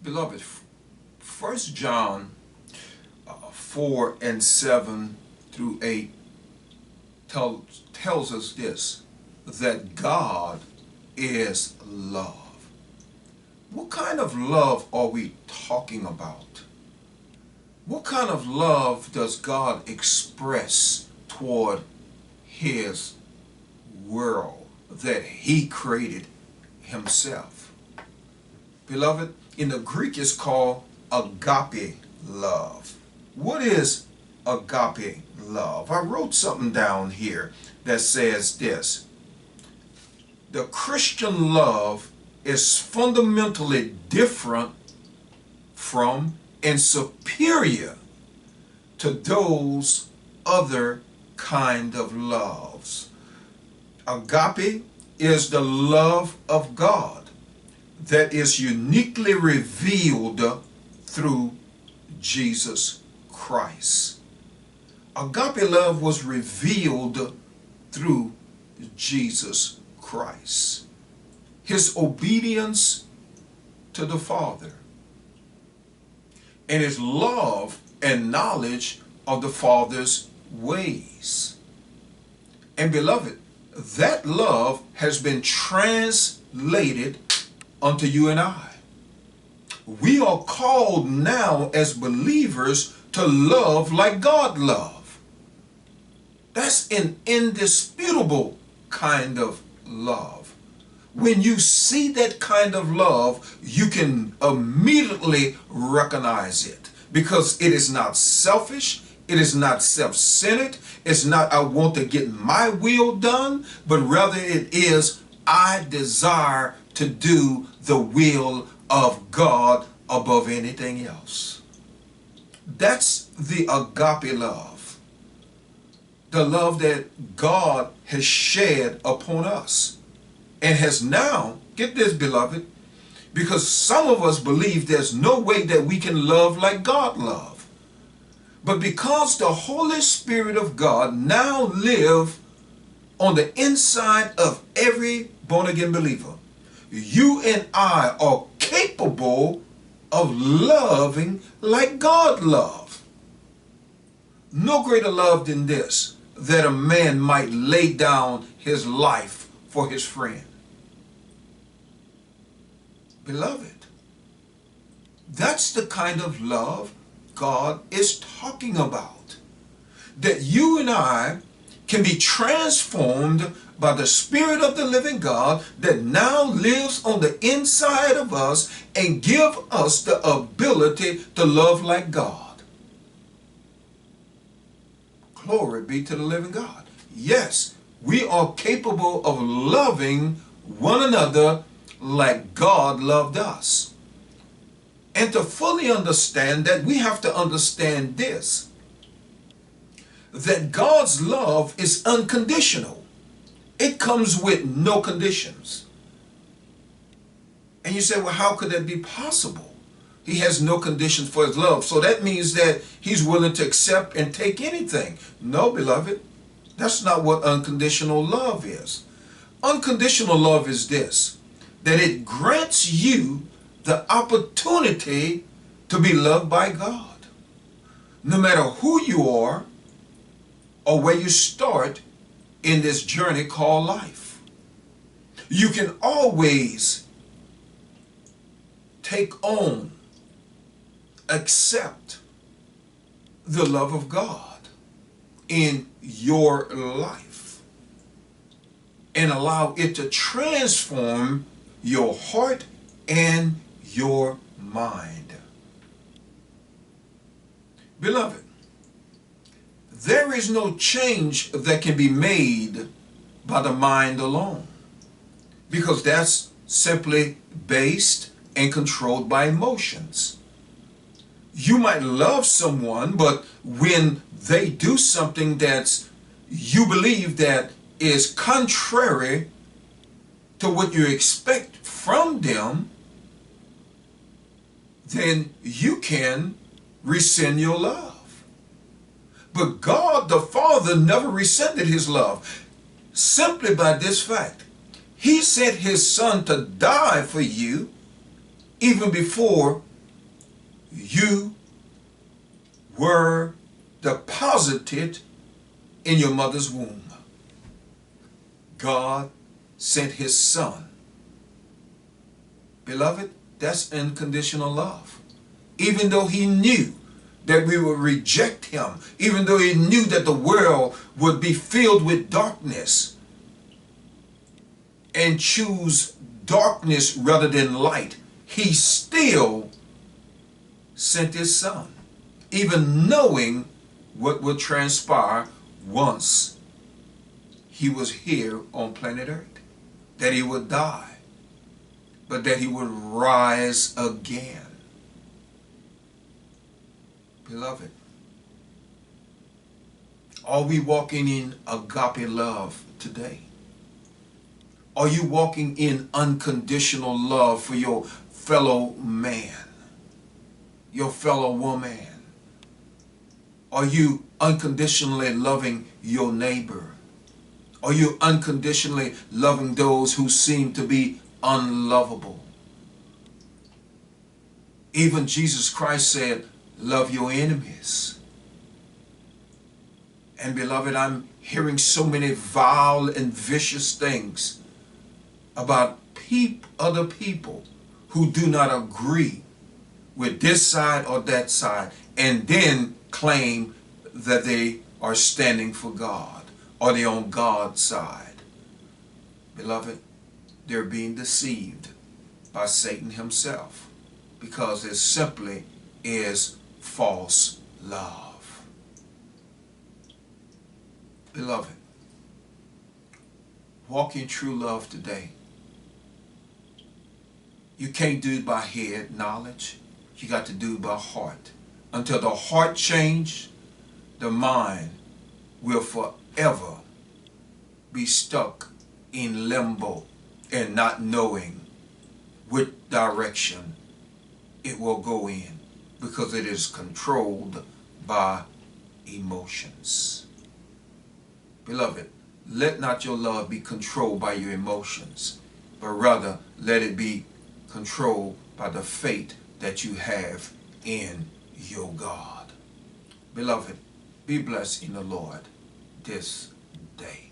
Beloved, 1 John 4 and 7 through 8 tells us this, that God is love. What kind of love are we talking about? What kind of love does God express toward his world that he created himself? Beloved, in the Greek it's called agape love. What is agape love? I wrote something down here that says this: the Christian love is fundamentally different from and superior to those other kind of loves. Agape is the love of God that is uniquely revealed through Jesus Christ. Agape love was revealed through Jesus Christ. His obedience to the Father and his love and knowledge of the Father's ways. And beloved, that love has been translated unto you and I. We are called now as believers to love like God loved. That's an indisputable kind of love. When you see that kind of love, you can immediately recognize it, because it is not selfish, it is not self-centered, it's not I want to get my will done, but rather it is I desire to do the will of God above anything else. That's the agape love. The love that God has shed upon us. And has now, get this beloved, because some of us believe there's no way that we can love like God loved. But because the Holy Spirit of God now lives on the inside of every born-again believer, you and I are capable of loving like God loved. No greater love than this, that a man might lay down his life for his friend. Beloved, that's the kind of love God is talking about. That you and I can be transformed by the Spirit of the living God that now lives on the inside of us and give us the ability to love like God. Glory be to the living God. Yes, we are capable of loving one another like God loved us. And to fully understand that, we have to understand this, that God's love is unconditional. It comes with no conditions. And you say, well, how could that be possible? He has no conditions for his love. So that means that he's willing to accept and take anything. No, beloved, that's not what unconditional love is. Unconditional love is this, that it grants you the opportunity to be loved by God. No matter who you are or where you start in this journey called life, you can always take on, accept the love of God in your life and allow it to transform your heart and your mind. Beloved, there is no change that can be made by the mind alone, because that's simply based and controlled by emotions. You might love someone, but when they do something that's you believe that is contrary to what you expect from them, then you can rescind your love. But God the Father never rescinded his love, simply by this fact: he sent his Son to die for you even before you were deposited in your mother's womb, God sent his son. Beloved, that's unconditional love. Even though he knew that we would reject him, even though he knew that the world would be filled with darkness and choose darkness rather than light, he still sent his son, even knowing what would transpire once he was here on planet Earth, that he would die, but that he would rise again. Beloved, are we walking in agape love today? Are you walking in unconditional love for your fellow man, your fellow woman? Are you unconditionally loving your neighbor? Are you unconditionally loving those who seem to be unlovable? Even Jesus Christ said, love your enemies. And beloved, I'm hearing so many vile and vicious things about other people who do not agree with this side or that side, and then claim that they are standing for God or they're on God's side. Beloved, they're being deceived by Satan himself, because it simply is false love. Beloved, walk in true love today. You can't do it by head knowledge. You got to do it by heart. Until the heart change, the mind will forever be stuck in limbo and not knowing which direction it will go in, because it is controlled by emotions. Beloved, let not your love be controlled by your emotions, but rather let it be controlled by the faith that you have in your God. Beloved, be blessed in the Lord this day.